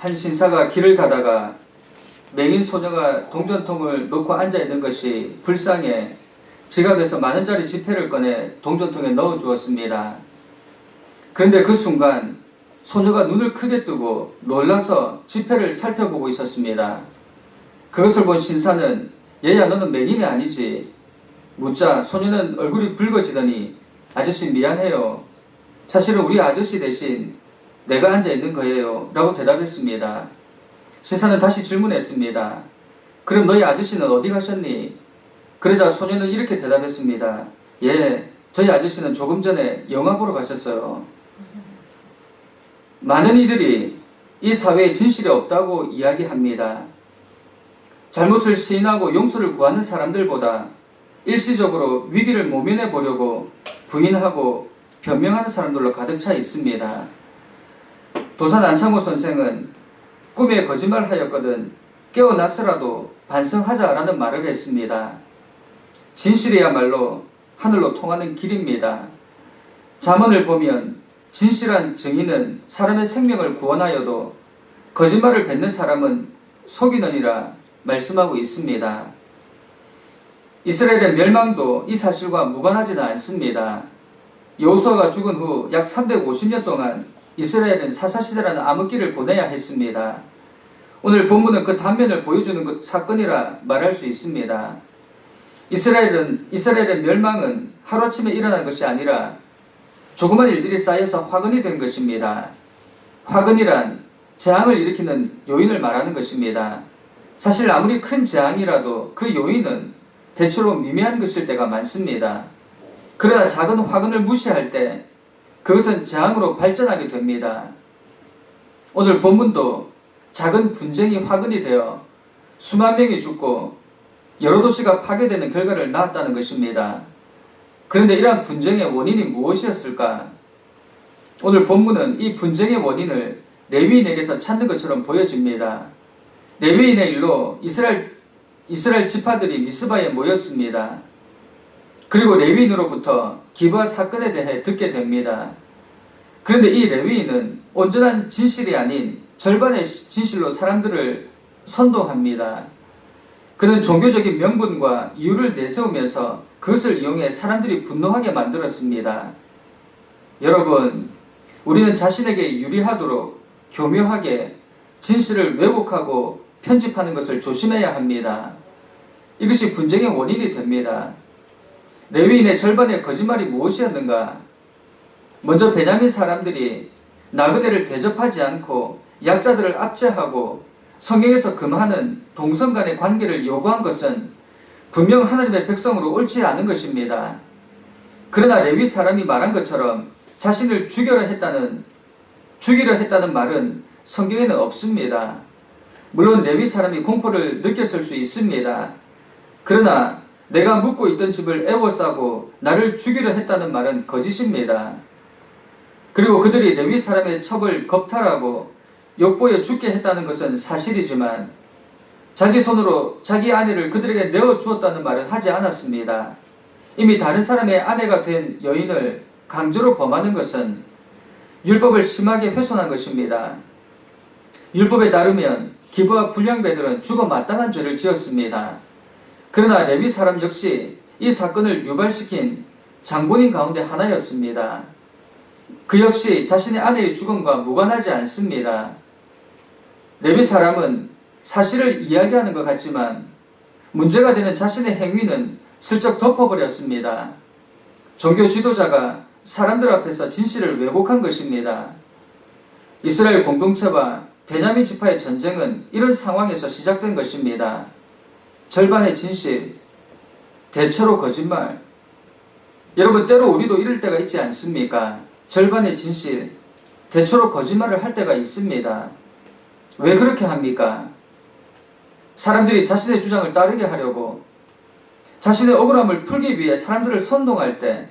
한 신사가 길을 가다가 맹인 소녀가 동전통을 놓고 앉아있는 것이 불쌍해 지갑에서 10,000원짜리 지폐를 꺼내 동전통에 넣어 주었습니다. 그런데 그 순간 소녀가 눈을 크게 뜨고 놀라서 지폐를 살펴보고 있었습니다. 그것을 본 신사는 얘야 너는 맹인이 아니지? 묻자 소녀는 얼굴이 붉어지더니 아저씨 미안해요. 사실은 우리 아저씨 대신 내가 앉아있는 거예요 라고 대답했습니다. 신사는 다시 질문했습니다. 그럼 너희 아저씨는 어디 가셨니? 그러자 소녀는 이렇게 대답했습니다. 예, 저희 아저씨는 조금 전에 영화 보러 가셨어요. 많은 이들이 이 사회에 진실이 없다고 이야기합니다. 잘못을 시인하고 용서를 구하는 사람들보다 일시적으로 위기를 모면해 보려고 부인하고 변명하는 사람들로 가득 차 있습니다. 도산 안창호 선생은 꿈에 거짓말하였거든 깨어났으라도 반성하자라는 말을 했습니다. 진실이야말로 하늘로 통하는 길입니다. 잠언을 보면 진실한 증인은 사람의 생명을 구원하여도 거짓말을 뱉는 사람은 속이느니라 말씀하고 있습니다. 이스라엘의 멸망도 이 사실과 무관하지는 않습니다. 여호수아가 죽은 후 약 350년 동안 이스라엘은 사사시대라는 암흑기를 보내야 했습니다. 오늘 본문은 그 단면을 보여주는 사건이라 말할 수 있습니다. 이스라엘의 멸망은 하루아침에 일어난 것이 아니라 조그만 일들이 쌓여서 화근이 된 것입니다. 화근이란 재앙을 일으키는 요인을 말하는 것입니다. 사실 아무리 큰 재앙이라도 그 요인은 대체로 미미한 것일 때가 많습니다. 그러나 작은 화근을 무시할 때 그것은 재앙으로 발전하게 됩니다. 오늘 본문도 작은 분쟁이 화근이 되어 수만 명이 죽고 여러 도시가 파괴되는 결과를 낳았다는 것입니다. 그런데 이러한 분쟁의 원인이 무엇이었을까? 오늘 본문은 이 분쟁의 원인을 레위인에게서 찾는 것처럼 보여집니다. 레위인의 일로 이스라엘 지파들이 미스바에 모였습니다. 그리고 레위인으로부터 기브아 사건에 대해 듣게 됩니다. 그런데 이 레위인은 온전한 진실이 아닌 절반의 진실로 사람들을 선동합니다. 그는 종교적인 명분과 이유를 내세우면서 그것을 이용해 사람들이 분노하게 만들었습니다. 여러분, 우리는 자신에게 유리하도록 교묘하게 진실을 왜곡하고 편집하는 것을 조심해야 합니다. 이것이 분쟁의 원인이 됩니다. 레위인의 절반의 거짓말이 무엇이었는가? 먼저 베냐민 사람들이 나그네를 대접하지 않고 약자들을 압제하고 성경에서 금하는 동성 간의 관계를 요구한 것은 분명 하나님의 백성으로 옳지 않은 것입니다. 그러나 레위 사람이 말한 것처럼 자신을 죽이려 했다는 말은 성경에는 없습니다. 물론 레위 사람이 공포를 느꼈을 수 있습니다. 그러나 내가 묵고 있던 집을 에워싸고 나를 죽이려 했다는 말은 거짓입니다. 그리고 그들이 레위 사람의 첩을 겁탈하고 욕보에 죽게 했다는 것은 사실이지만 자기 손으로 자기 아내를 그들에게 내어주었다는 말은 하지 않았습니다. 이미 다른 사람의 아내가 된 여인을 강제로 범하는 것은 율법을 심하게 훼손한 것입니다. 율법에 따르면 기브아 불량배들은 죽어 마땅한 죄를 지었습니다. 그러나 레위 사람 역시 이 사건을 유발시킨 장본인 가운데 하나였습니다. 그 역시 자신의 아내의 죽음과 무관하지 않습니다. 레위 사람은 사실을 이야기하는 것 같지만 문제가 되는 자신의 행위는 슬쩍 덮어버렸습니다. 종교 지도자가 사람들 앞에서 진실을 왜곡한 것입니다. 이스라엘 공동체와 베냐민 지파의 전쟁은 이런 상황에서 시작된 것입니다. 절반의 진실, 대체로 거짓말. 여러분, 때로 우리도 이럴 때가 있지 않습니까? 절반의 진실, 대체로 거짓말을 할 때가 있습니다. 왜 그렇게 합니까? 사람들이 자신의 주장을 따르게 하려고, 자신의 억울함을 풀기 위해 사람들을 선동할 때,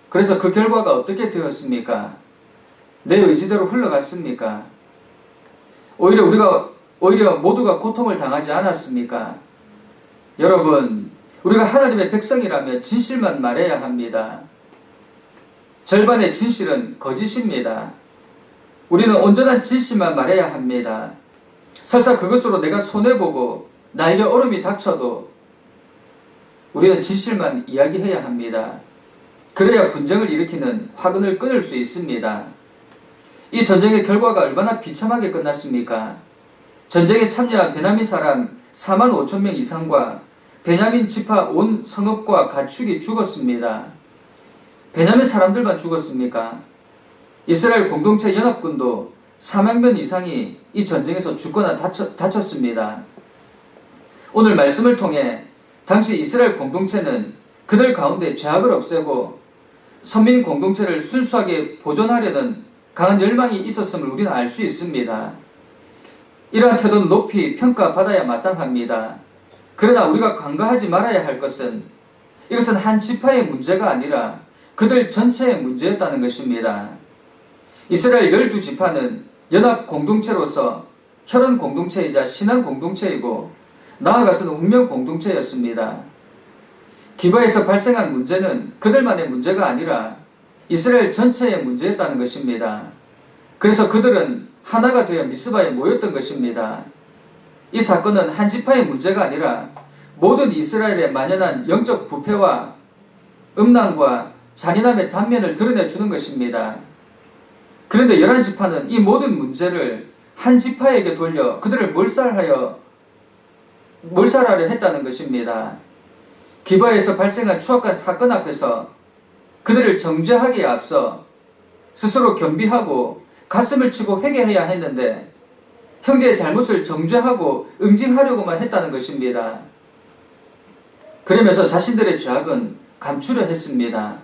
그래서 그 결과가 어떻게 되었습니까? 내 의지대로 흘러갔습니까? 오히려 모두가 고통을 당하지 않았습니까? 여러분, 우리가 하나님의 백성이라면 진실만 말해야 합니다. 절반의 진실은 거짓입니다. 우리는 온전한 진실만 말해야 합니다. 설사 그것으로 내가 손해보고 나에게 어려움이 닥쳐도 우리는 진실만 이야기해야 합니다. 그래야 분쟁을 일으키는 화근을 끊을 수 있습니다. 이 전쟁의 결과가 얼마나 비참하게 끝났습니까? 전쟁에 참여한 베냐민 사람 4만 5천 명 이상과 베냐민 지파 온 성읍과 가축이 죽었습니다. 베냐민 사람들만 죽었습니까? 이스라엘 공동체 연합군도 4만 명 이상이 이 전쟁에서 죽거나 다쳤습니다. 오늘 말씀을 통해 당시 이스라엘 공동체는 그들 가운데 죄악을 없애고 선민 공동체를 순수하게 보존하려는 강한 열망이 있었음을 우리는 알 수 있습니다. 이러한 태도는 높이 평가받아야 마땅합니다. 그러나 우리가 간과하지 말아야 할 것은 이것은 한 지파의 문제가 아니라 그들 전체의 문제였다는 것입니다. 이스라엘 12지파는 연합 공동체로서 혈연 공동체이자 신앙 공동체이고 나아가서는 운명 공동체였습니다. 기바에서 발생한 문제는 그들만의 문제가 아니라 이스라엘 전체의 문제였다는 것입니다. 그래서 그들은 하나가 되어 미스바에 모였던 것입니다. 이 사건은 한 지파의 문제가 아니라 모든 이스라엘에 만연한 영적 부패와 음란과 잔인함의 단면을 드러내주는 것입니다. 그런데 11지파는 이 모든 문제를 한 지파에게 돌려 그들을 몰살하려 했다는 것입니다. 기바에서 발생한 추악한 사건 앞에서 그들을 정죄하기에 앞서 스스로 겸비하고 가슴을 치고 회개해야 했는데 형제의 잘못을 정죄하고 응징하려고만 했다는 것입니다. 그러면서 자신들의 죄악은 감추려 했습니다.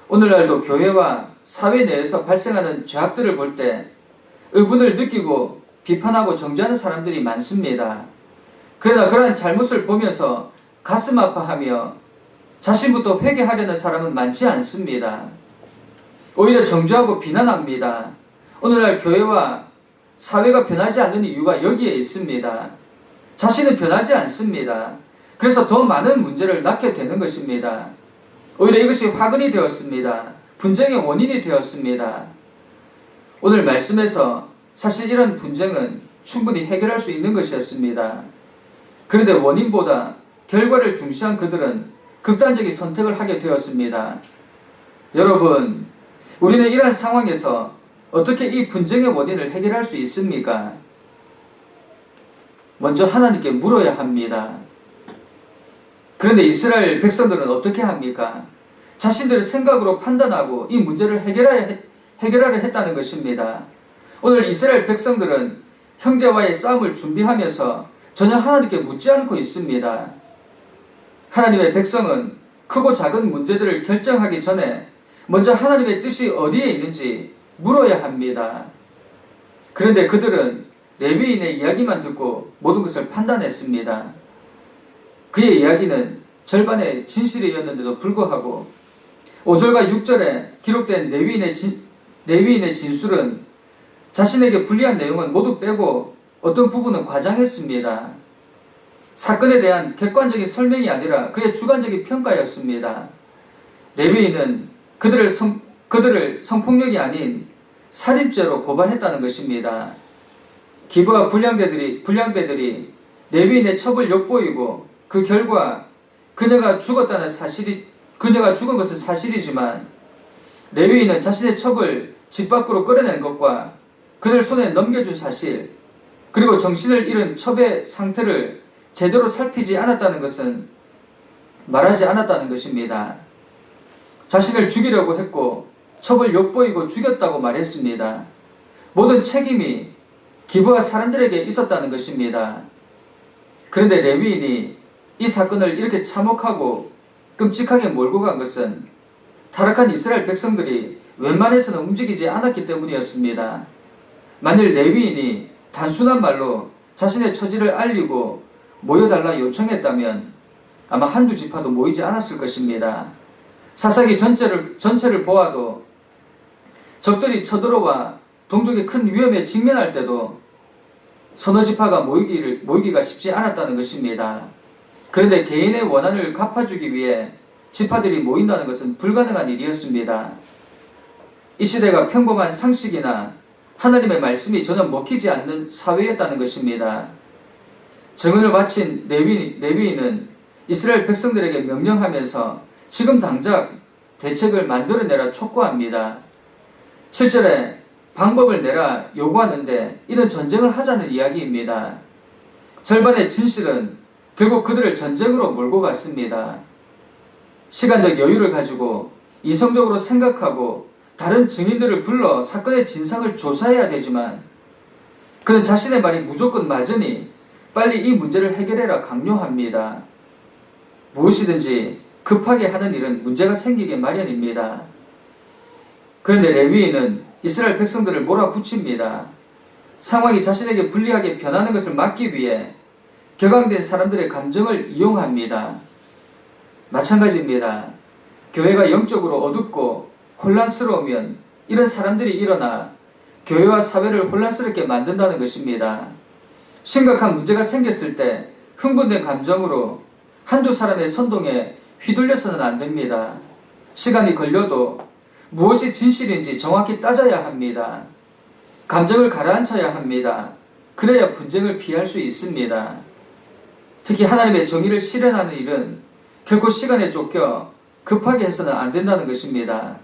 오늘날도 교회와 사회 내에서 발생하는 죄악들을 볼 때 의분을 느끼고 비판하고 정죄하는 사람들이 많습니다. 그러나 그러한 잘못을 보면서 가슴 아파하며 자신부터 회개하려는 사람은 많지 않습니다. 오히려 정죄하고 비난합니다. 오늘날 교회와 사회가 변하지 않는 이유가 여기에 있습니다. 자신은 변하지 않습니다. 그래서 더 많은 문제를 낳게 되는 것입니다. 오히려 이것이 화근이 되었습니다. 분쟁의 원인이 되었습니다. 오늘 말씀에서 사실 이런 분쟁은 충분히 해결할 수 있는 것이었습니다. 그런데 원인보다 결과를 중시한 그들은 극단적인 선택을 하게 되었습니다. 여러분, 우리는 이러한 상황에서 어떻게 이 분쟁의 원인을 해결할 수 있습니까? 먼저 하나님께 물어야 합니다. 그런데 이스라엘 백성들은 어떻게 합니까? 자신들의 생각으로 판단하고 이 문제를 해결하려 했다는 것입니다. 오늘 이스라엘 백성들은 형제와의 싸움을 준비하면서 전혀 하나님께 묻지 않고 있습니다. 하나님의 백성은 크고 작은 문제들을 결정하기 전에 먼저 하나님의 뜻이 어디에 있는지 물어야 합니다. 그런데 그들은 레위인의 이야기만 듣고 모든 것을 판단했습니다. 그의 이야기는 절반의 진실이었는데도 불구하고 5절과 6절에 기록된 레위인의 진술은 자신에게 불리한 내용은 모두 빼고 어떤 부분은 과장했습니다. 사건에 대한 객관적인 설명이 아니라 그의 주관적인 평가였습니다. 레위인은 그들을 성폭력이 아닌 살인죄로 고발했다는 것입니다. 기브와 불량배들이 레위인의 첩을 엿보이고 그 결과 그녀가 죽은 것은 사실이지만 레위인은 자신의 첩을 집 밖으로 끌어낸 것과 그들 손에 넘겨준 사실, 그리고 정신을 잃은 첩의 상태를 제대로 살피지 않았다는 것은 말하지 않았다는 것입니다. 자신을 죽이려고 했고 첩을 엿보이고 죽였다고 말했습니다. 모든 책임이 기브와 사람들에게 있었다는 것입니다. 그런데 레위인이 이 사건을 이렇게 참혹하고 끔찍하게 몰고 간 것은 타락한 이스라엘 백성들이 웬만해서는 움직이지 않았기 때문이었습니다. 만일 레위인이 단순한 말로 자신의 처지를 알리고 모여달라 요청했다면 아마 한두 지파도 모이지 않았을 것입니다. 사사기 전체를 보아도 적들이 쳐들어와 동족의 큰 위험에 직면할 때도 서너 지파가 모이기가 쉽지 않았다는 것입니다. 그런데 개인의 원한을 갚아주기 위해 지파들이 모인다는 것은 불가능한 일이었습니다. 이 시대가 평범한 상식이나 하나님의 말씀이 전혀 먹히지 않는 사회였다는 것입니다. 정언을 바친 레위인은 이스라엘 백성들에게 명령하면서 지금 당장 대책을 만들어내라 촉구합니다. 7절에 방법을 내라 요구하는데 이는 전쟁을 하자는 이야기입니다. 절반의 진실은 결국 그들을 전쟁으로 몰고 갔습니다. 시간적 여유를 가지고 이성적으로 생각하고 다른 증인들을 불러 사건의 진상을 조사해야 되지만 그는 자신의 말이 무조건 맞으니 빨리 이 문제를 해결해라 강요합니다. 무엇이든지 급하게 하는 일은 문제가 생기게 마련입니다. 그런데 레위인은 이스라엘 백성들을 몰아붙입니다. 상황이 자신에게 불리하게 변하는 것을 막기 위해 격앙된 사람들의 감정을 이용합니다. 마찬가지입니다. 교회가 영적으로 어둡고 혼란스러우면 이런 사람들이 일어나 교회와 사회를 혼란스럽게 만든다는 것입니다. 심각한 문제가 생겼을 때 흥분된 감정으로 한두 사람의 선동에 휘둘려서는 안 됩니다. 시간이 걸려도 무엇이 진실인지 정확히 따져야 합니다. 감정을 가라앉혀야 합니다. 그래야 분쟁을 피할 수 있습니다. 특히 하나님의 정의를 실현하는 일은 결코 시간에 쫓겨 급하게 해서는 안 된다는 것입니다.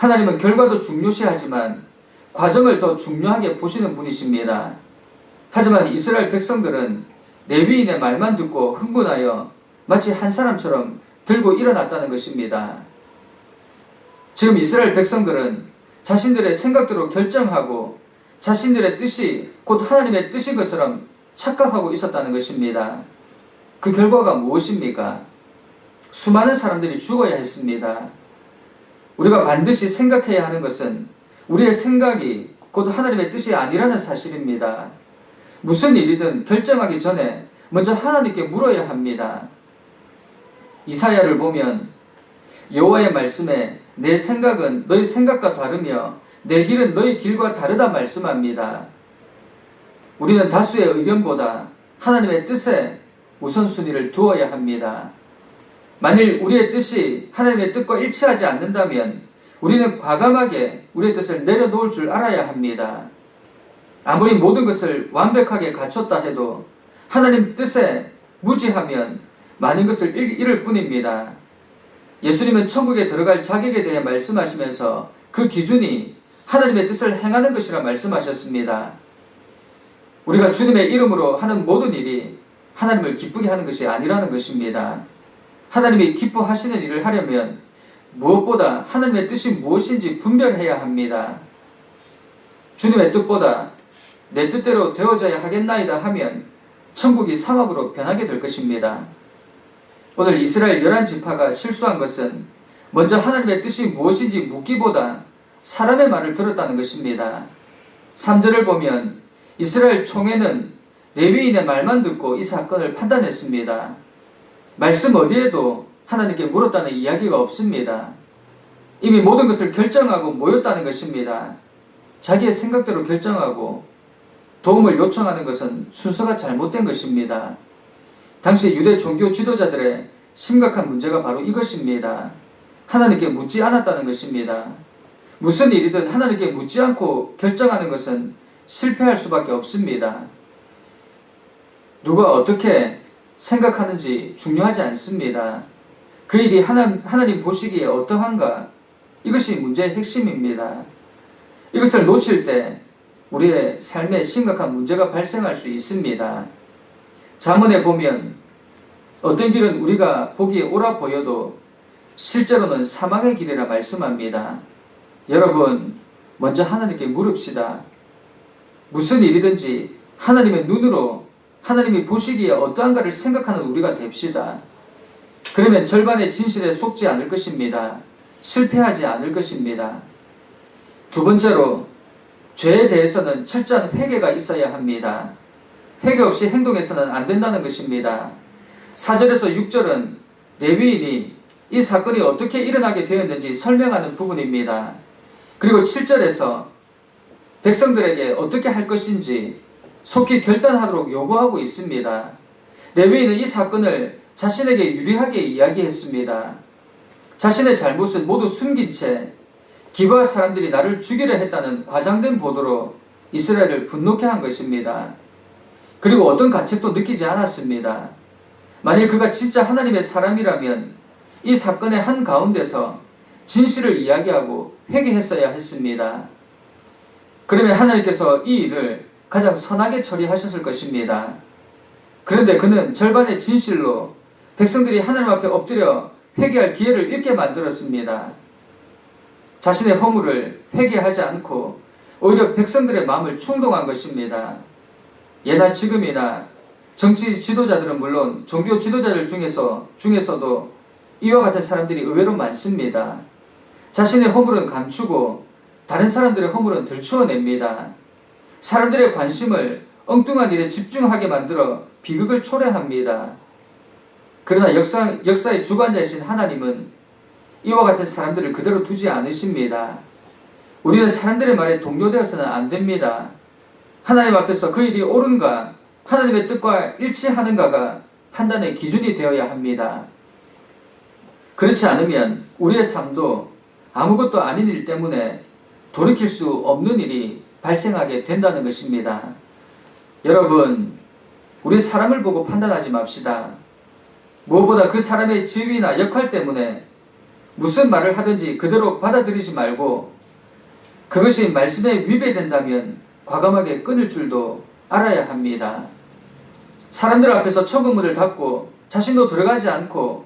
하나님은 결과도 중요시하지만 과정을 더 중요하게 보시는 분이십니다. 하지만 이스라엘 백성들은 레위인의 말만 듣고 흥분하여 마치 한 사람처럼 들고 일어났다는 것입니다. 지금 이스라엘 백성들은 자신들의 생각대로 결정하고 자신들의 뜻이 곧 하나님의 뜻인 것처럼 착각하고 있었다는 것입니다. 그 결과가 무엇입니까? 수많은 사람들이 죽어야 했습니다. 우리가 반드시 생각해야 하는 것은 우리의 생각이 곧 하나님의 뜻이 아니라는 사실입니다. 무슨 일이든 결정하기 전에 먼저 하나님께 물어야 합니다. 이사야를 보면 여호와의 말씀에 내 생각은 너희 생각과 다르며 내 길은 너희 길과 다르다 말씀합니다. 우리는 다수의 의견보다 하나님의 뜻에 우선순위를 두어야 합니다. 만일 우리의 뜻이 하나님의 뜻과 일치하지 않는다면 우리는 과감하게 우리의 뜻을 내려놓을 줄 알아야 합니다. 아무리 모든 것을 완벽하게 갖췄다 해도 하나님 뜻에 무지하면 많은 것을 잃을 뿐입니다. 예수님은 천국에 들어갈 자격에 대해 말씀하시면서 그 기준이 하나님의 뜻을 행하는 것이라 말씀하셨습니다. 우리가 주님의 이름으로 하는 모든 일이 하나님을 기쁘게 하는 것이 아니라는 것입니다. 하나님이 기뻐하시는 일을 하려면 무엇보다 하나님의 뜻이 무엇인지 분별해야 합니다. 주님의 뜻보다 내 뜻대로 되어져야 하겠나이다 하면 천국이 사막으로 변하게 될 것입니다. 오늘 이스라엘 11지파가 실수한 것은 먼저 하나님의 뜻이 무엇인지 묻기보다 사람의 말을 들었다는 것입니다. 3절을 보면 이스라엘 총회는 레위인의 말만 듣고 이 사건을 판단했습니다. 말씀 어디에도 하나님께 물었다는 이야기가 없습니다. 이미 모든 것을 결정하고 모였다는 것입니다. 자기의 생각대로 결정하고 도움을 요청하는 것은 순서가 잘못된 것입니다. 당시 유대 종교 지도자들의 심각한 문제가 바로 이것입니다. 하나님께 묻지 않았다는 것입니다. 무슨 일이든 하나님께 묻지 않고 결정하는 것은 실패할 수밖에 없습니다. 누가 어떻게 생각하는지 중요하지 않습니다. 그 일이 하나님 보시기에 어떠한가? 이것이 문제의 핵심입니다. 이것을 놓칠 때 우리의 삶에 심각한 문제가 발생할 수 있습니다. 잠언에 보면 어떤 길은 우리가 보기에 옳아 보여도 실제로는 사망의 길이라 말씀합니다. 여러분, 먼저 하나님께 물읍시다. 무슨 일이든지 하나님의 눈으로 하나님이 보시기에 어떠한가를 생각하는 우리가 됩시다. 그러면 절반의 진실에 속지 않을 것입니다. 실패하지 않을 것입니다. 두 번째로, 죄에 대해서는 철저한 회개가 있어야 합니다. 회개 없이 행동해서는 안 된다는 것입니다. 4절에서 6절은 레위인이 이 사건이 어떻게 일어나게 되었는지 설명하는 부분입니다. 그리고 7절에서 백성들에게 어떻게 할 것인지 속히 결단하도록 요구하고 있습니다. 레위인은 이 사건을 자신에게 유리하게 이야기했습니다. 자신의 잘못은 모두 숨긴 채 기브아 사람들이 나를 죽이려 했다는 과장된 보도로 이스라엘을 분노케 한 것입니다. 그리고 어떤 가책도 느끼지 않았습니다. 만일 그가 진짜 하나님의 사람이라면 이 사건의 한가운데서 진실을 이야기하고 회개했어야 했습니다. 그러면 하나님께서 이 일을 가장 선하게 처리하셨을 것입니다. 그런데 그는 절반의 진실로 백성들이 하나님 앞에 엎드려 회개할 기회를 잃게 만들었습니다. 자신의 허물을 회개하지 않고 오히려 백성들의 마음을 충동한 것입니다. 예나 지금이나 정치 지도자들은 물론 종교 지도자들 중에서도 이와 같은 사람들이 의외로 많습니다. 자신의 허물은 감추고 다른 사람들의 허물은 들추어냅니다. 사람들의 관심을 엉뚱한 일에 집중하게 만들어 비극을 초래합니다. 그러나 역사의 주관자이신 하나님은 이와 같은 사람들을 그대로 두지 않으십니다. 우리는 사람들의 말에 동요되어서는 안 됩니다. 하나님 앞에서 그 일이 옳은가, 하나님의 뜻과 일치하는가가 판단의 기준이 되어야 합니다. 그렇지 않으면 우리의 삶도 아무것도 아닌 일 때문에 돌이킬 수 없는 일이 발생하게 된다는 것입니다. 여러분, 우리 사람을 보고 판단하지 맙시다. 무엇보다 그 사람의 지위나 역할 때문에 무슨 말을 하든지 그대로 받아들이지 말고 그것이 말씀에 위배된다면 과감하게 끊을 줄도 알아야 합니다. 사람들 앞에서 천국문을 닫고 자신도 들어가지 않고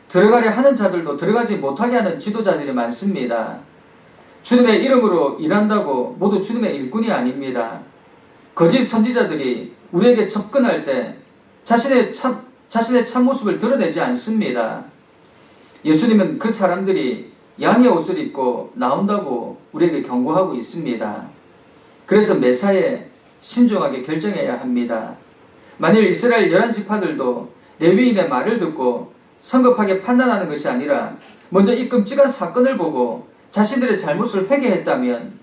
들어가려 하는 자들도 들어가지 못하게 하는 지도자들이 많습니다. 주님의 이름으로 일한다고 모두 주님의 일꾼이 아닙니다. 거짓 선지자들이 우리에게 접근할 때 자신의 참모습을 드러내지 않습니다. 예수님은 그 사람들이 양의 옷을 입고 나온다고 우리에게 경고하고 있습니다. 그래서 매사에 신중하게 결정해야 합니다. 만일 이스라엘 11지파들도 레위인의 말을 듣고 성급하게 판단하는 것이 아니라 먼저 이 끔찍한 사건을 보고 자신들의 잘못을 회개했다면,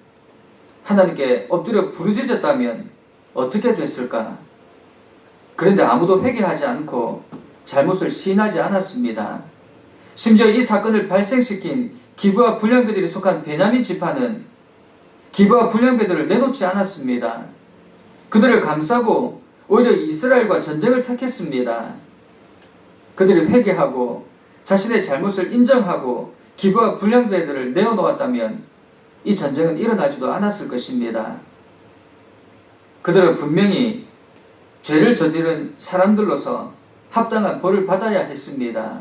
하나님께 엎드려 부르짖었다면 어떻게 됐을까? 그런데 아무도 회개하지 않고 잘못을 시인하지 않았습니다. 심지어 이 사건을 발생시킨 기브아 불량배들이 속한 베냐민 지파는 기브아 불량배들을 내놓지 않았습니다. 그들을 감싸고 오히려 이스라엘과 전쟁을 택했습니다. 그들이 회개하고 자신의 잘못을 인정하고 기브아 불량배들을 내어놓았다면 이 전쟁은 일어나지도 않았을 것입니다. 그들은 분명히 죄를 저지른 사람들로서 합당한 벌을 받아야 했습니다.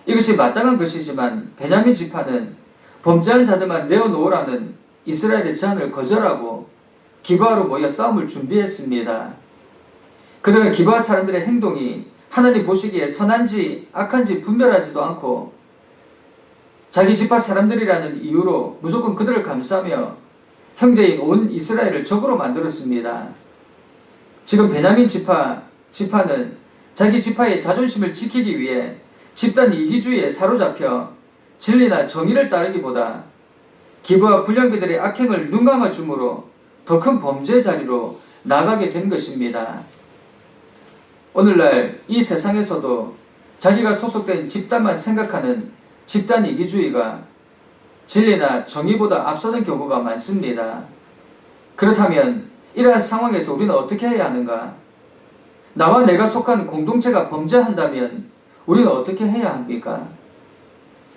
이것이 마땅한 것이지만 베냐민 지파는 범죄한 자들만 내어놓으라는 이스라엘의 제안을 거절하고 기브아로 모여 싸움을 준비했습니다. 그들은 기브아 사람들의 행동이 하나님 보시기에 선한지 악한지 분별하지도 않고 자기 지파 사람들이라는 이유로 무조건 그들을 감싸며 형제인 온 이스라엘을 적으로 만들었습니다. 지금 베냐민 지파는 자기 지파의 자존심을 지키기 위해 집단 이기주의에 사로잡혀 진리나 정의를 따르기보다 기브아 불량배들의 악행을 눈감아 줌으로 더 큰 범죄 자리로 나가게 된 것입니다. 오늘날 이 세상에서도 자기가 소속된 집단만 생각하는 집단 이기주의가 진리나 정의보다 앞서는 경우가 많습니다. 그렇다면 이러한 상황에서 우리는 어떻게 해야 하는가? 나와 내가 속한 공동체가 범죄한다면 우리는 어떻게 해야 합니까?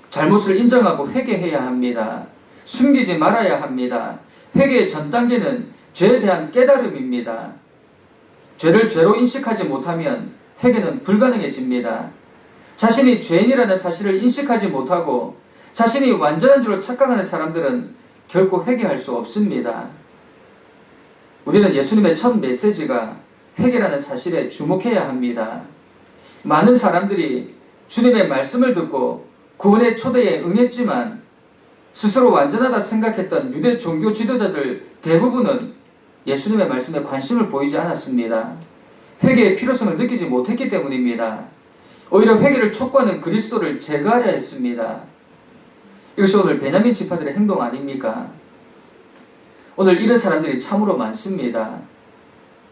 잘못을 인정하고 회개해야 합니다. 숨기지 말아야 합니다. 회개의 전 단계는 죄에 대한 깨달음입니다. 죄를 죄로 인식하지 못하면 회개는 불가능해집니다. 자신이 죄인이라는 사실을 인식하지 못하고 자신이 완전한 줄로 착각하는 사람들은 결코 회개할 수 없습니다. 우리는 예수님의 첫 메시지가 회개라는 사실에 주목해야 합니다. 많은 사람들이 주님의 말씀을 듣고 구원의 초대에 응했지만 스스로 완전하다 생각했던 유대 종교 지도자들 대부분은 예수님의 말씀에 관심을 보이지 않았습니다. 회개의 필요성을 느끼지 못했기 때문입니다. 오히려 회개를 촉구하는 그리스도를 제거하려 했습니다. 이것이 오늘 베냐민 지파들의 행동 아닙니까? 오늘 이런 사람들이 참으로 많습니다.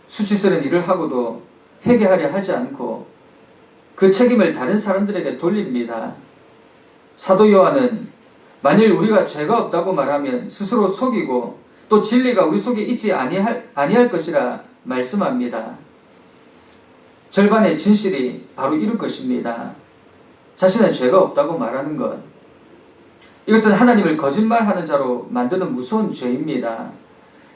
수치스러운 일을 하고도 회개하려 하지 않고 그 책임을 다른 사람들에게 돌립니다. 사도 요한은 만일 우리가 죄가 없다고 말하면 스스로 속이고 또 진리가 우리 속에 있지 아니할 것이라 말씀합니다. 절반의 진실이 바로 이런 것입니다. 자신은 죄가 없다고 말하는 것. 이것은 하나님을 거짓말하는 자로 만드는 무서운 죄입니다.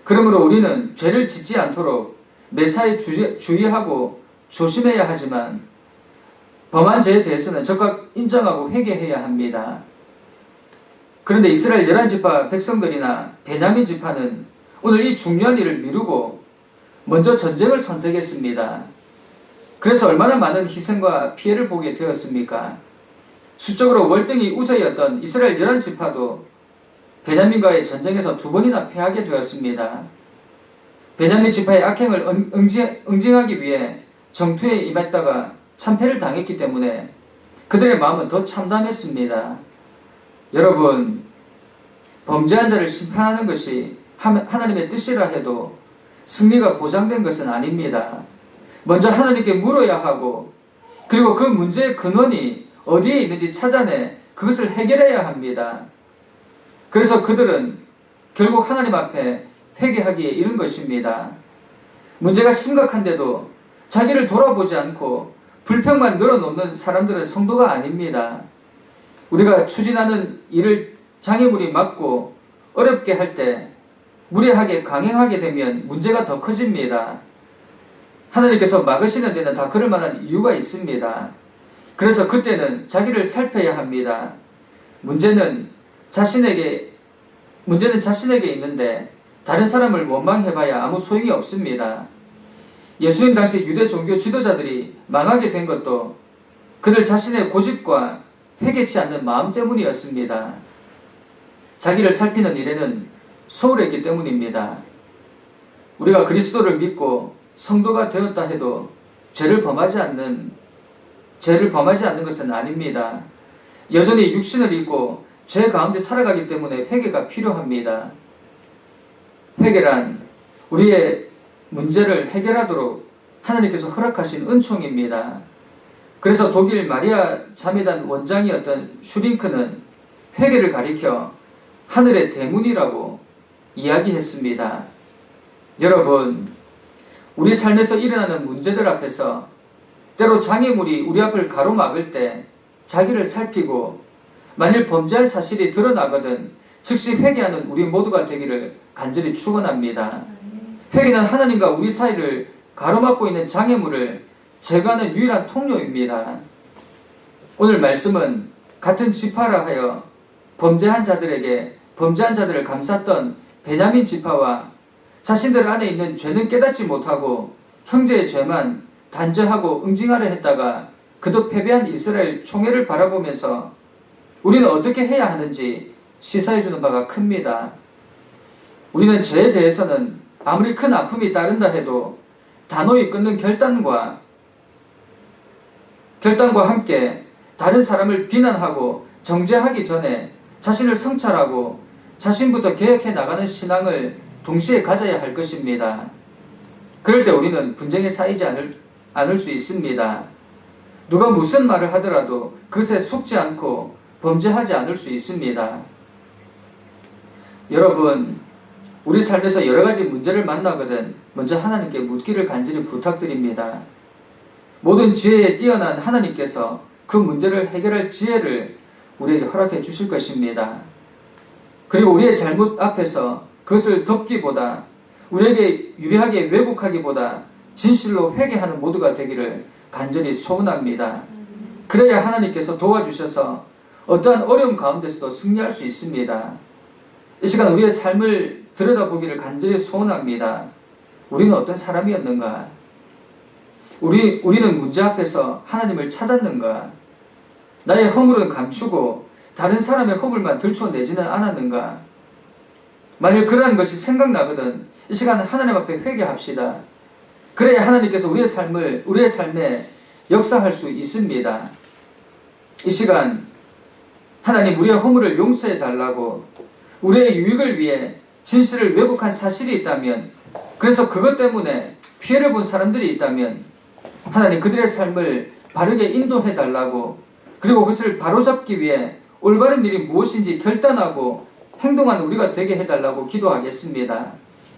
그러므로 우리는 죄를 짓지 않도록 매사에 주의하고 조심해야 하지만 범한 죄에 대해서는 적극 인정하고 회개해야 합니다. 그런데 이스라엘 11지파 백성들이나 베냐민 지파는 오늘 이 중요한 일을 미루고 먼저 전쟁을 선택했습니다. 그래서 얼마나 많은 희생과 피해를 보게 되었습니까? 수적으로 월등히 우세였던 이스라엘 11지파도 베냐민과의 전쟁에서 2번이나 패하게 되었습니다. 베냐민 지파의 악행을 응징하기 위해 정투에 임했다가 참패를 당했기 때문에 그들의 마음은 더 참담했습니다. 여러분, 범죄한 자를 심판하는 것이 하나님의 뜻이라 해도 승리가 보장된 것은 아닙니다. 먼저 하나님께 물어야 하고 그리고 그 문제의 근원이 어디에 있는지 찾아내 그것을 해결해야 합니다. 그래서 그들은 결국 하나님 앞에 회개하기에 이른 것입니다. 문제가 심각한데도 자기를 돌아보지 않고 불평만 늘어놓는 사람들은 성도가 아닙니다. 우리가 추진하는 일을 장애물이 막고 어렵게 할 때 무례하게 강행하게 되면 문제가 더 커집니다. 하나님께서 막으시는 데는 다 그럴 만한 이유가 있습니다. 그래서 그때는 자기를 살펴야 합니다. 문제는 자신에게 있는데 다른 사람을 원망해봐야 아무 소용이 없습니다. 예수님 당시 유대 종교 지도자들이 망하게 된 것도 그들 자신의 고집과 회개치 않는 마음 때문이었습니다. 자기를 살피는 일에는 소홀했기 때문입니다. 우리가 그리스도를 믿고 성도가 되었다 해도 죄를 범하지 않는 것은 아닙니다. 여전히 육신을 입고 죄 가운데 살아가기 때문에 회개가 필요합니다. 회개란 우리의 문제를 해결하도록 하나님께서 허락하신 은총입니다. 그래서 독일 마리아 자매단 원장이었던 슈링크는 회개를 가리켜 하늘의 대문이라고 이야기했습니다. 여러분, 우리 삶에서 일어나는 문제들 앞에서 때로 장애물이 우리 앞을 가로막을 때 자기를 살피고 만일 범죄할 사실이 드러나거든 즉시 회개하는 우리 모두가 되기를 간절히 축원합니다. 회개는 하나님과 우리 사이를 가로막고 있는 장애물을 제거하는 유일한 통로입니다. 오늘 말씀은 같은 지파라 하여 범죄한 자들을 감쌌던 베냐민 지파와 자신들 안에 있는 죄는 깨닫지 못하고 형제의 죄만 단죄하고 응징하려 했다가 그도 패배한 이스라엘 총회를 바라보면서 우리는 어떻게 해야 하는지 시사해주는 바가 큽니다. 우리는 죄에 대해서는 아무리 큰 아픔이 따른다 해도 단호히 끊는 결단과 함께 다른 사람을 비난하고 정죄하기 전에 자신을 성찰하고 자신부터 개혁해 나가는 신앙을 동시에 가져야 할 것입니다. 그럴 때 우리는 분쟁에 쌓이지 않을 수 있습니다. 누가 무슨 말을 하더라도 그것에 속지 않고 범죄하지 않을 수 있습니다. 여러분, 우리 삶에서 여러 가지 문제를 만나거든 먼저 하나님께 묻기를 간절히 부탁드립니다. 모든 지혜에 뛰어난 하나님께서 그 문제를 해결할 지혜를 우리에게 허락해 주실 것입니다. 그리고 우리의 잘못 앞에서 그것을 덮기보다 우리에게 유리하게 왜곡하기보다 진실로 회개하는 모두가 되기를 간절히 소원합니다. 그래야 하나님께서 도와주셔서 어떠한 어려움 가운데서도 승리할 수 있습니다. 이 시간 우리의 삶을 들여다보기를 간절히 소원합니다. 우리는 어떤 사람이었는가? 우리는 문제 앞에서 하나님을 찾았는가? 나의 허물은 감추고 다른 사람의 허물만 들춰내지는 않았는가? 만일 그러한 것이 생각나거든 이 시간 하나님 앞에 회개합시다. 그래야 하나님께서 우리의 삶에 역사할 수 있습니다. 이 시간 하나님 우리의 허물을 용서해 달라고 우리의 유익을 위해 진실을 왜곡한 사실이 있다면 그래서 그것 때문에 피해를 본 사람들이 있다면 하나님 그들의 삶을 바르게 인도해 달라고 그리고 그것을 바로잡기 위해 올바른 일이 무엇인지 결단하고 행동한 우리가 되게 해달라고 기도하겠습니다.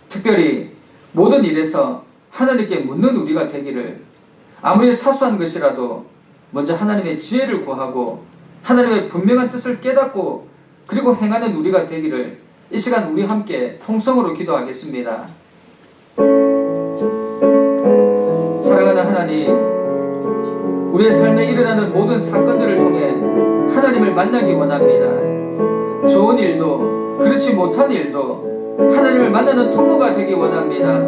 특별히 모든 일에서 하나님께 묻는 우리가 되기를, 아무리 사소한 것이라도 먼저 하나님의 지혜를 구하고 하나님의 분명한 뜻을 깨닫고 그리고 행하는 우리가 되기를 이 시간 우리 함께 통성으로 기도하겠습니다. 사랑하는 하나님, 우리의 삶에 일어나는 모든 사건들을 통해 하나님을 만나기 원합니다. 좋은 일도 그렇지 못한 일도 하나님을 만나는 통로가 되기 원합니다.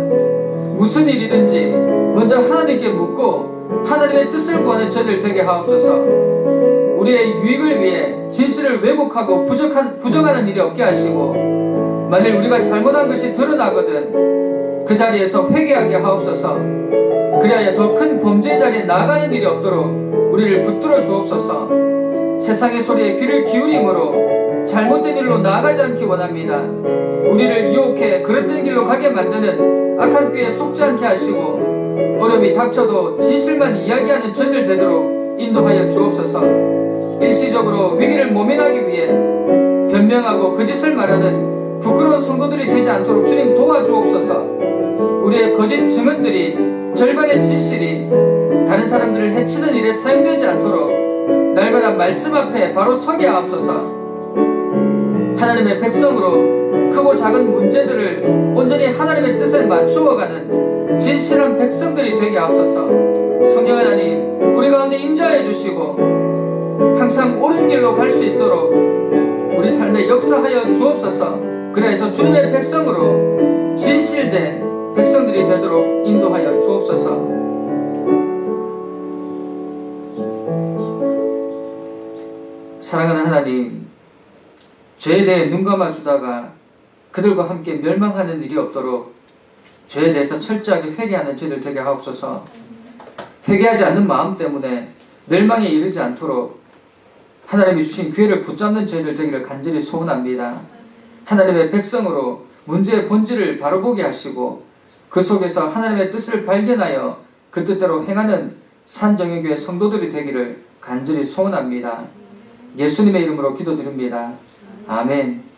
무슨 일이든지 먼저 하나님께 묻고 하나님의 뜻을 구하는 저희들 되게 하옵소서. 우리의 유익을 위해 진실을 왜곡하고 부정하는 일이 없게 하시고, 만일 우리가 잘못한 것이 드러나거든 그 자리에서 회개하게 하옵소서. 그리하여 더 큰 범죄의 자리에 나아가는 일이 없도록 우리를 붙들어 주옵소서. 세상의 소리에 귀를 기울임으로 잘못된 일로 나아가지 않기 원합니다. 우리를 유혹해 그릇된 길로 가게 만드는 악한 꾀에 속지 않게 하시고, 어려움이 닥쳐도 진실만 이야기하는 저희들 되도록 인도하여 주옵소서. 일시적으로 위기를 모면하기 위해 변명하고 거짓을 말하는 부끄러운 성도들이 되지 않도록 주님 도와주옵소서. 우리의 거짓 증언들이, 절반의 진실이 다른 사람들을 해치는 일에 사용되지 않도록 날마다 말씀 앞에 바로 서게 하옵소서. 하나님의 백성으로 크고 작은 문제들을 온전히 하나님의 뜻에 맞추어가는 진실한 백성들이 되게 하옵소서. 성령 하나님, 우리 가운데 임재하여 주시고 항상 옳은 길로 갈 수 있도록 우리 삶에 역사하여 주옵소서. 그래서 주님의 백성으로 진실된 백성들이 되도록 인도하여 주옵소서. 사랑하는 하나님, 죄에 대해 눈 감아주다가 그들과 함께 멸망하는 일이 없도록 죄에 대해서 철저하게 회개하는 저희들 되게 하옵소서. 회개하지 않는 마음 때문에 멸망에 이르지 않도록 하나님이 주신 기회를 붙잡는 저희들 되기를 간절히 소원합니다. 하나님의 백성으로 문제의 본질을 바로 보게 하시고 그 속에서 하나님의 뜻을 발견하여 그 뜻대로 행하는 산정의교회 성도들이 되기를 간절히 소원합니다. 예수님의 이름으로 기도드립니다. 아멘.